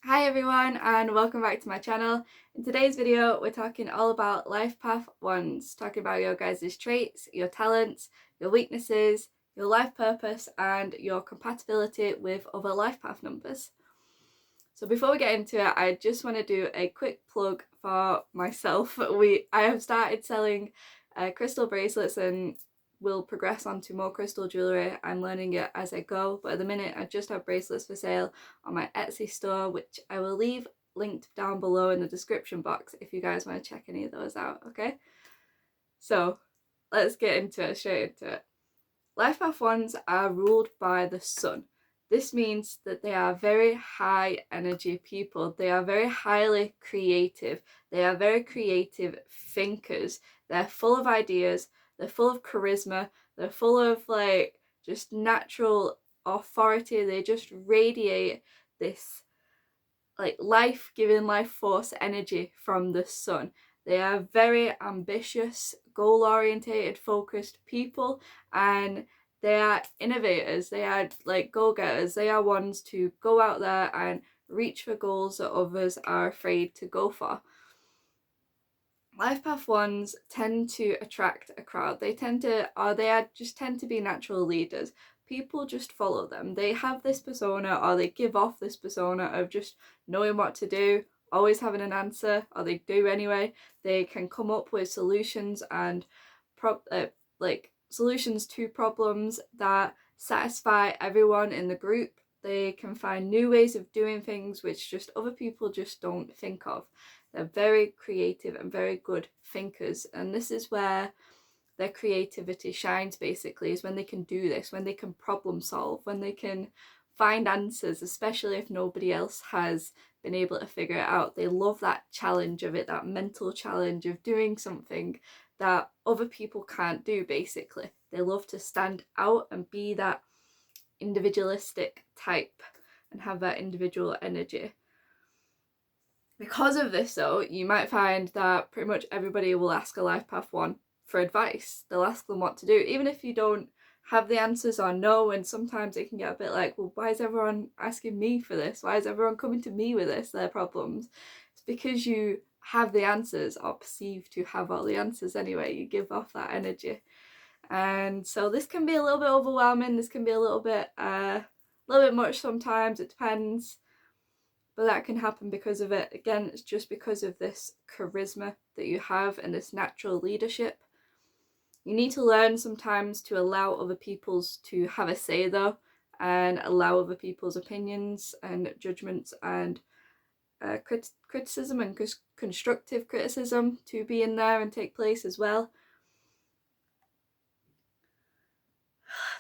Hi everyone and welcome back to my channel. In today's video we're talking all about life path ones, talking about your guys' traits, your talents, your weaknesses, your life purpose and your compatibility with other life path numbers. So before we get into it, I just want to do a quick plug for myself. I have started selling crystal bracelets and will progress on to more crystal jewellery. I'm learning it as I go, but at the minute I just have bracelets for sale on my Etsy store, which I will leave linked down below in the description box if you guys want to check any of those out, okay? So let's get into it, straight into it. Life path ones are ruled by the sun. This means that they are very high energy people. They are very highly creative. They are very creative thinkers. They're full of ideas. They're full of charisma. They're full of just natural authority. They just radiate this life-giving, life force energy from the sun. They are very ambitious, goal-orientated, focused people, and they are innovators. They are go-getters. They are ones to go out there and reach for goals that others are afraid to go for. Life path ones tend to attract a crowd. They tend to be natural leaders. People just follow them. They have this persona, or they give off this persona of just knowing what to do, always having an answer, or they do anyway. They can come up with solutions and solutions to problems that satisfy everyone in the group. They can find new ways of doing things which just other people just don't think of. They're very creative and very good thinkers, and this is where their creativity shines, basically, is when they can do this, when they can problem solve, when they can find answers, especially if nobody else has been able to figure it out. They love that challenge of it, that mental challenge of doing something that other people can't do, basically. They love to stand out and be that individualistic type and have that individual energy. Because of this though, you might find that pretty much everybody will ask a life path one for advice. They'll ask them what to do, even if you don't have the answers or know, and sometimes it can get a bit like, well, why is everyone asking me for this? Why is everyone coming to me with their problems? It's because you have the answers, or perceive to have all the answers anyway. You give off that energy. And so this can be a little bit overwhelming, this can be a little bit much sometimes, it depends. But that can happen because of it. Again, it's just because of this charisma that you have and this natural leadership. You need to learn sometimes to allow other people's to have a say though, and allow other people's opinions and judgments and criticism and constructive criticism to be in there and take place as well.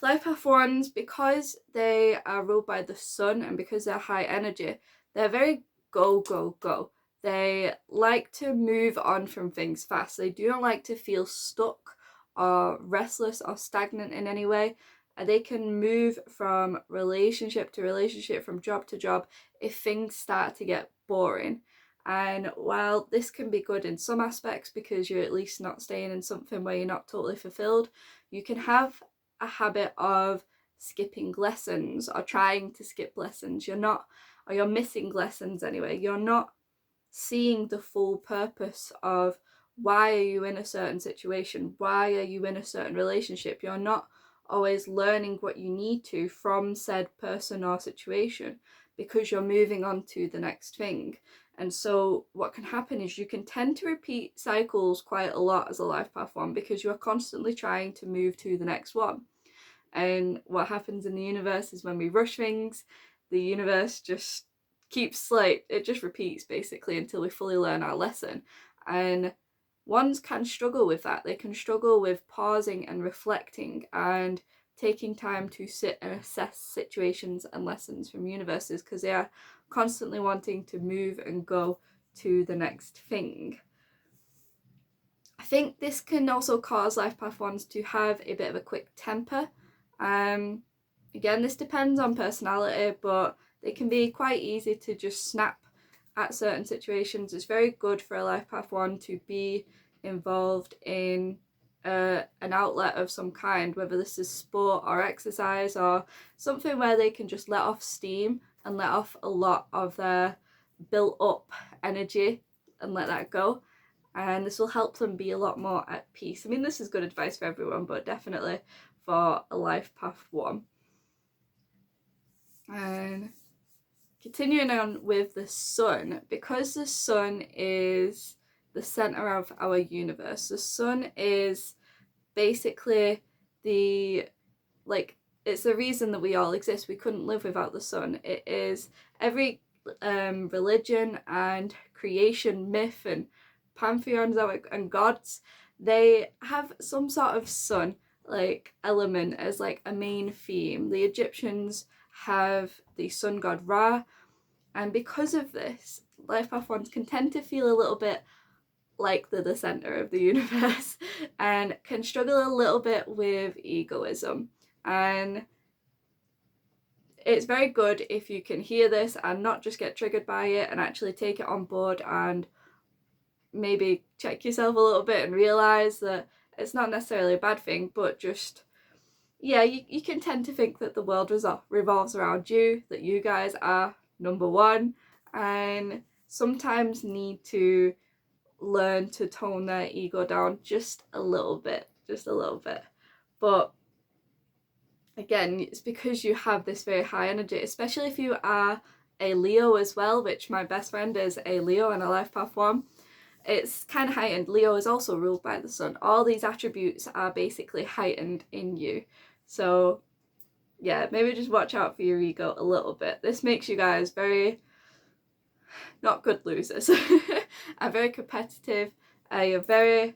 Life path ones, because they are ruled by the sun and because they're high energy, they're very go, go, go. They like to move on from things fast. They do not like to feel stuck or restless or stagnant in any way. They can move from relationship to relationship, from job to job, if things start to get boring. And while this can be good in some aspects because you're at least not staying in something where you're not totally fulfilled, you can have a habit of skipping lessons or trying to skip lessons. You're missing lessons anyway. You're not seeing the full purpose of why are you in a certain situation? Why are you in a certain relationship? You're not always learning what you need to from said person or situation because you're moving on to the next thing. And so what can happen is you can tend to repeat cycles quite a lot as a life path one because you're constantly trying to move to the next one. And what happens in the universe is when we rush things, the universe just it just repeats basically until we fully learn our lesson. And ones can struggle with that. They can struggle with pausing and reflecting and taking time to sit and assess situations and lessons from universes because they are constantly wanting to move and go to the next thing. I think this can also cause life path ones to have a bit of a quick temper. Again, this depends on personality, but they can be quite easy to just snap at certain situations. It's very good for a life path one to be involved in an outlet of some kind, whether this is sport or exercise or something where they can just let off steam and let off a lot of their built up energy and let that go. And this will help them be a lot more at peace. I mean, this is good advice for everyone, but definitely for a life path 1. And continuing on with the sun, because the sun is the center of our universe, the sun is basically the, like, it's the reason that we all exist. We couldn't live without the sun. It is every religion and creation myth and pantheons and gods, they have some sort of sun like element as like a main theme. The Egyptians have the sun god Ra, and because of this, life path ones can tend to feel a little bit like they're the center of the universe and can struggle a little bit with egoism. And it's very good if you can hear this and not just get triggered by it and actually take it on board and maybe check yourself a little bit and realize that it's not necessarily a bad thing, but just, yeah, you can tend to think that the world revolves around you, that you guys are number one, and sometimes need to learn to tone their ego down just a little bit. But again, it's because you have this very high energy, especially if you are a Leo as well, which my best friend is a Leo and a life path 1. It's kind of heightened. Leo is also ruled by the sun. All these attributes are basically heightened in you. So yeah, maybe just watch out for your ego a little bit. This makes you guys very not good losers. Are very competitive. You're very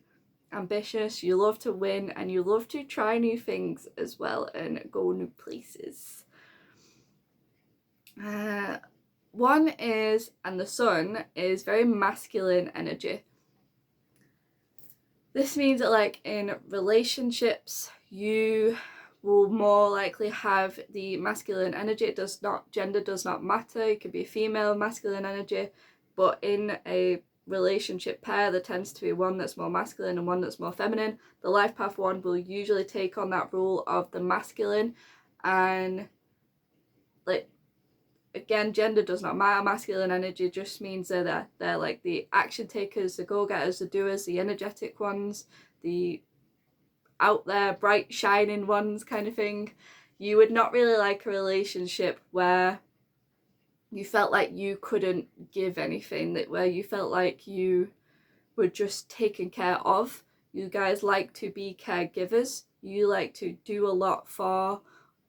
ambitious. You love to win and you love to try new things as well and go new places. One is, and the sun is very masculine energy. This means that like in relationships, you will more likely have the masculine energy. Gender does not matter. It could be female masculine energy, but in a relationship pair, there tends to be one that's more masculine and one that's more feminine. The life path 1 will usually take on that role of the masculine, and like, again, gender does not matter. Masculine energy just means that they're like the action takers, the go-getters, the doers, the energetic ones, the out there, bright, shining ones kind of thing. You would not really like a relationship where you felt like you couldn't give anything, where you felt like you were just taken care of. You guys like to be caregivers. You like to do a lot for,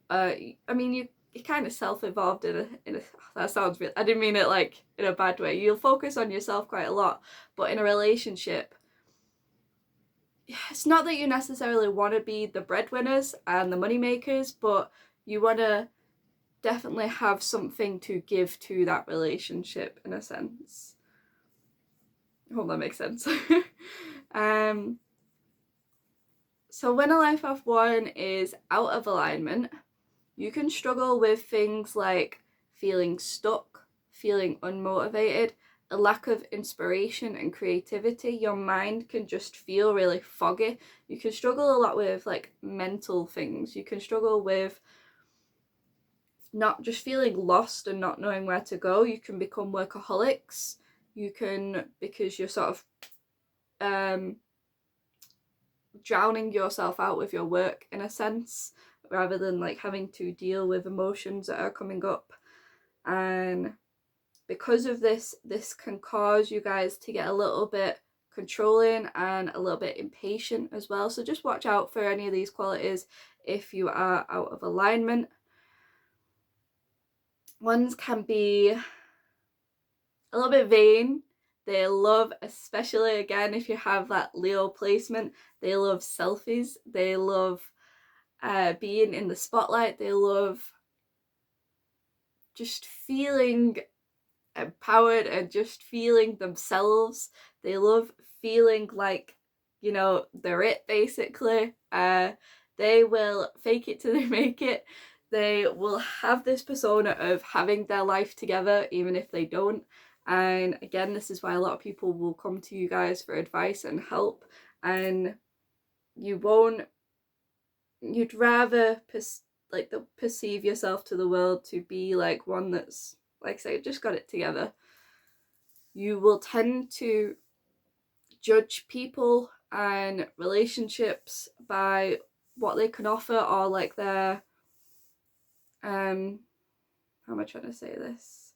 I mean, you're kind of self-involved in a that sounds real, I didn't mean it like in a bad way. You'll focus on yourself quite a lot, but in a relationship, it's not that you necessarily want to be the breadwinners and the money makers, but you want to definitely have something to give to that relationship in a sense. I hope that makes sense. So when a life path 1 is out of alignment, you can struggle with things like feeling stuck, feeling unmotivated, a lack of inspiration and creativity. Your mind can just feel really foggy. You can struggle a lot with like mental things. You can struggle with not just feeling lost and not knowing where to go. You can become workaholics. You can, because you're sort of drowning yourself out with your work in a sense, rather than like having to deal with emotions that are coming up. And because of this can cause you guys to get a little bit controlling and a little bit impatient as well. So just watch out for any of these qualities if you are out of alignment. Ones can be a little bit vain. They love, especially again if you have that Leo placement, they love selfies. They love being in the spotlight. They love just feeling empowered and just feeling themselves. They love feeling like, you know, they're it basically. They will fake it till they make it. They will have this persona of having their life together even if they don't. And again, this is why a lot of people will come to you guys for advice and help, and you'd rather perceive yourself to the world to be like one that's, like I say, just got it together. you will tend to judge people and relationships by what they can offer, or like their how am I trying to say this?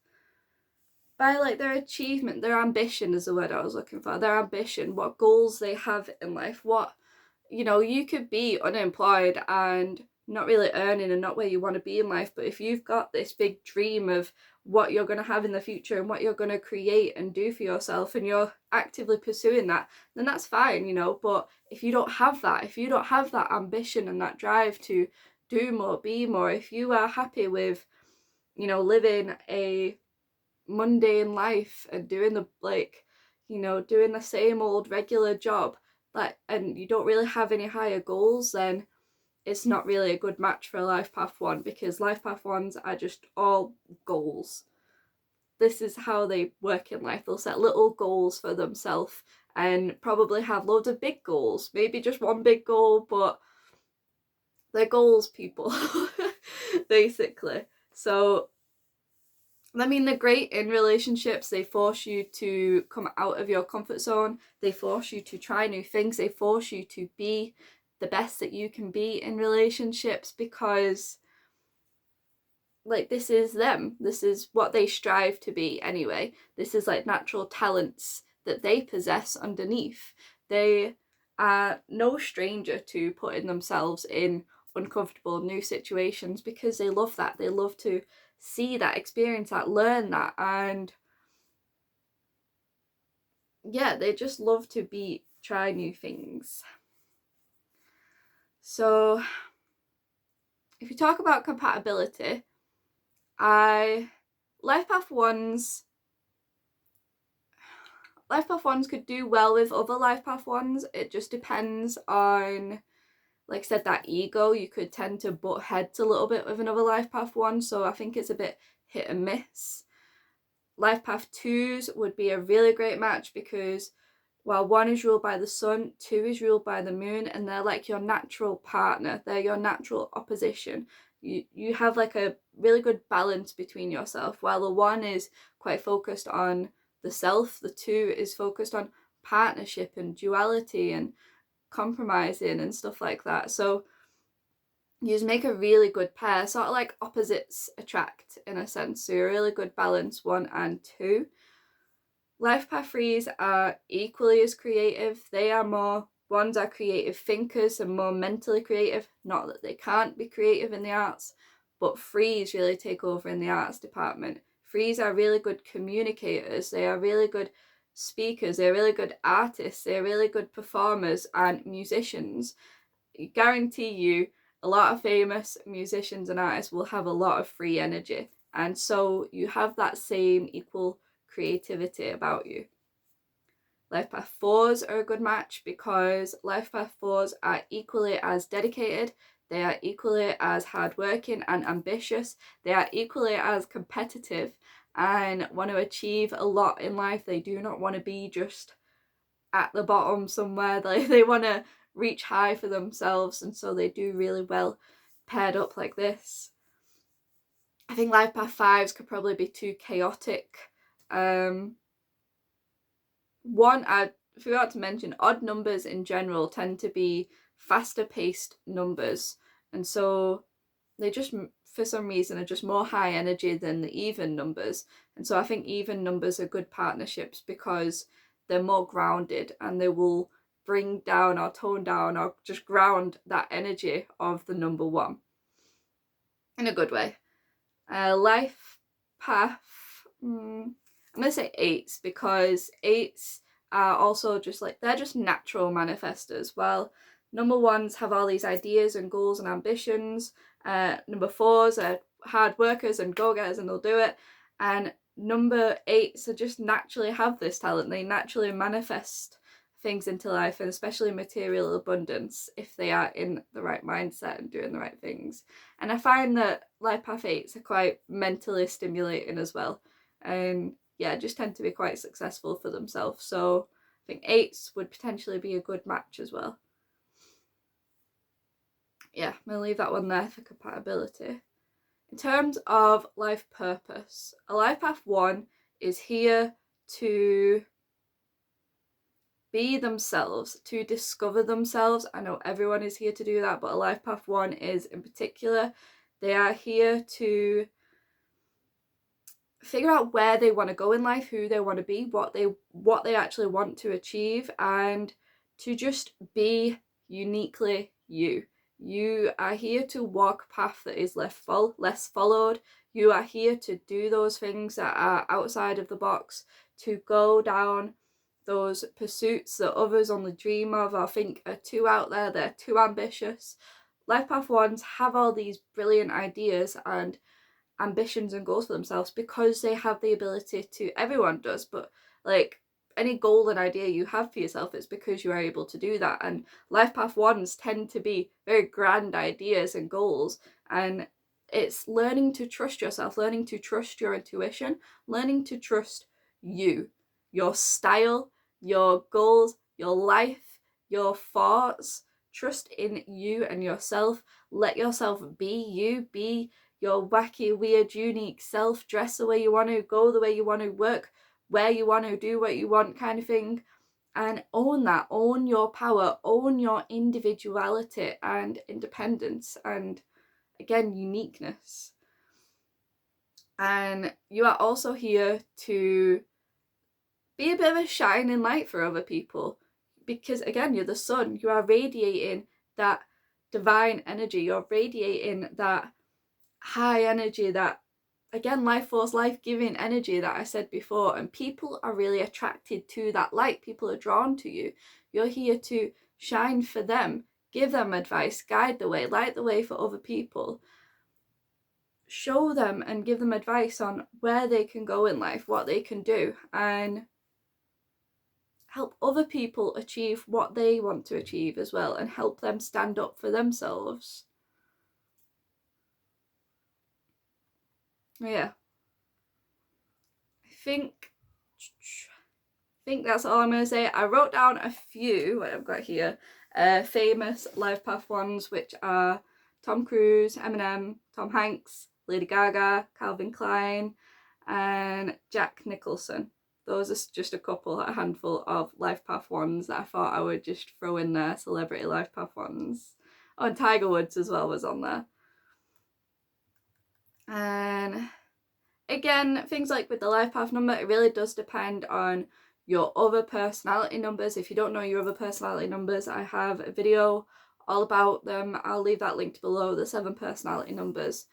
By like their achievement, their ambition is the word I was looking for. Their ambition, what goals they have in life. What, you know, you could be unemployed and not really earning and not where you want to be in life, but if you've got this big dream of what you're going to have in the future and what you're going to create and do for yourself, and you're actively pursuing that, then that's fine, you know. But if you don't have that, if you don't have that ambition and that drive to do more, be more, if you are happy with, you know, living a mundane life and doing the, like, you know, doing the same old regular job, like, and you don't really have any higher goals, then it's not really a good match for a life path 1, because life path 1s are just all goals. This is how they work in life. They'll set little goals for themselves and probably have loads of big goals, maybe just one big goal, but they're goals people. Basically. So I mean, they're great in relationships. They force you to come out of your comfort zone. They force you to try new things. They force you to be the best that you can be in relationships, because like, this is them. This is what they strive to be anyway. This is like natural talents that they possess underneath. They are no stranger to putting themselves in uncomfortable new situations, because they love that. They love to see that, experience that, learn that, and yeah, they just love to try new things. So if you talk about compatibility, life path ones could do well with other life path ones. It just depends on, like I said, that ego. You could tend to butt heads a little bit with another life path 1, so I think it's a bit hit and miss. Life path 2s would be a really great match, because while 1 is ruled by the sun, 2 is ruled by the moon, and they're like your natural partner. They're your natural opposition. You have like a really good balance between yourself. While the 1 is quite focused on the self, the 2 is focused on partnership and duality and compromising and stuff like that. So you just make a really good pair, sort of like opposites attract in a sense. So you're a really good balance, 1 and 2. Life path 3s are equally as creative. They are more, 1s are creative thinkers and more mentally creative. Not that they can't be creative in the arts, but 3s really take over in the arts department. 3s are really good communicators. They are really good speakers. They're really good artists. They're really good performers and musicians. I guarantee you, a lot of famous musicians and artists will have a lot of free energy, and so you have that same equal creativity about you. Life path 4s are a good match, because life path 4s are equally as dedicated, they are equally as hardworking and ambitious, they are equally as competitive and want to achieve a lot in life. They do not want to be just at the bottom somewhere. They want to reach high for themselves, and so they do really well paired up like this. I think life path 5s could probably be too chaotic. One, I forgot to mention, odd numbers in general tend to be faster paced numbers, and so they just, for some reason, are just more high energy than the even numbers. And so I think even numbers are good partnerships, because they're more grounded and they will bring down or tone down or just ground that energy of the number 1 in a good way. Life path, I'm gonna say 8s, because 8s are also just like, they're just natural manifestors. While number 1s have all these ideas and goals and ambitions, number 4s are hard workers and go-getters and they'll do it, and number 8s are just naturally have this talent. They naturally manifest things into life, and especially material abundance, if they are in the right mindset and doing the right things. And I find that life path 8s are quite mentally stimulating as well, and yeah, just tend to be quite successful for themselves. So I think 8s would potentially be a good match as well. Yeah, I'm gonna leave that one there for compatibility. In terms of life purpose, a life path 1 is here to be themselves, to discover themselves. I know everyone is here to do that, but a Life Path 1 is in particular. They are here to figure out where they want to go in life, who they want to be, what they actually want to achieve, and to just be uniquely you. You are here to walk a path that is less followed. You are here to do those things that are outside of the box, to go down those pursuits that others only dream of or think are too out there, they're too ambitious. Life Path 1s have all these brilliant ideas and ambitions and goals for themselves because they have the ability to. Everyone does, but like any goal and idea you have for yourself, it's because you are able to do that. And Life Path 1s tend to be very grand ideas and goals, and it's learning to trust yourself, learning to trust your intuition, learning to trust you, your style, your goals, your life, your thoughts. Trust in you and yourself. Let yourself be you, be your wacky, weird, unique self, dress the way you want to, go the way you want to, work where you want to, do what you want, kind of thing. And own that, own your power, own your individuality and independence, and again, uniqueness. And you are also here to be a bit of a shining light for other people, because again, you're the sun. You are radiating that divine energy, you're radiating that high energy, that again, life force, life-giving energy that I said before, and people are really attracted to that light. People are drawn to you. You're here to shine for them, give them advice, guide the way, light the way for other people, show them and give them advice on where they can go in life, what they can do, and help other people achieve what they want to achieve as well, and help them stand up for themselves. Yeah, I think that's all I'm going to say. I wrote down a few, what I've got here, famous Life Path 1s, which are Tom Cruise, Eminem, Tom Hanks, Lady Gaga, Calvin Klein, and Jack Nicholson. Those are just a handful of Life Path 1s that I thought I would just throw in there, celebrity Life Path 1s. Oh, and Tiger Woods as well was on there. And again, things like with the Life Path number, it really does depend on your other personality numbers. If you don't know your other personality numbers, I have a video all about them. I'll leave that linked below, the 7 personality numbers.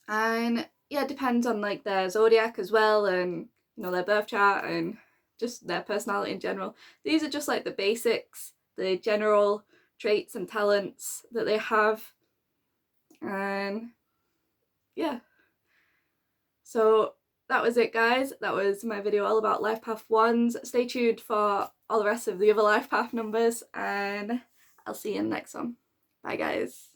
And yeah, it depends on like their zodiac as well, and you know, their birth chart and just their personality in general. These are just like the basics, the general traits and talents that they have. And yeah, so that was it, guys. That was my video all about Life Path 1s. Stay tuned for all the rest of the other Life Path numbers, and I'll see you in the next one. Bye, guys.